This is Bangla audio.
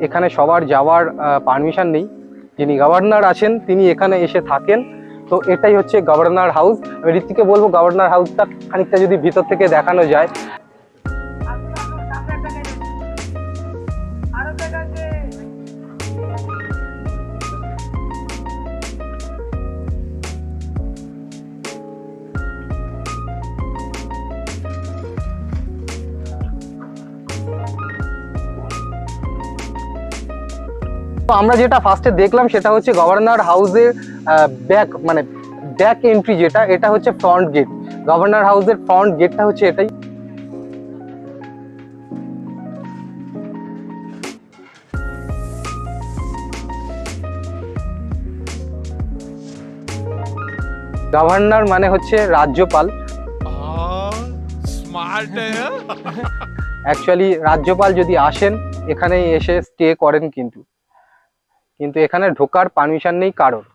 এখানে সবার যাওয়ার পারমিশন নেই। যিনি গভর্নর আছেন তিনি এখানে এসে থাকেন। তো এটাই হচ্ছে গভর্নর হাউস। আমি ঋত্বিককে বলবো গভর্নর হাউসটা খানিকটা যদি ভিতর থেকে দেখানো যায়। তো আমরা যেটা ফার্স্টে দেখলাম সেটা হচ্ছে গভর্নর হাউসের ব্যাক মানে ব্যাক এন্ট্রি, যেটা এটা হচ্ছে ফ্রন্ট গেট। গভর্নর হাউসের ফ্রন্ট গেটটা হচ্ছে এটাই। গভর্নর মানে হচ্ছে রাজ্যপাল। स्मार्ट है অ্যাকচুয়ালি রাজ্যপাল যদি আসেন এখানে এসে স্টে করেন, কিন্তু এখানে ঢোকার পারমিশন নেই কারোর।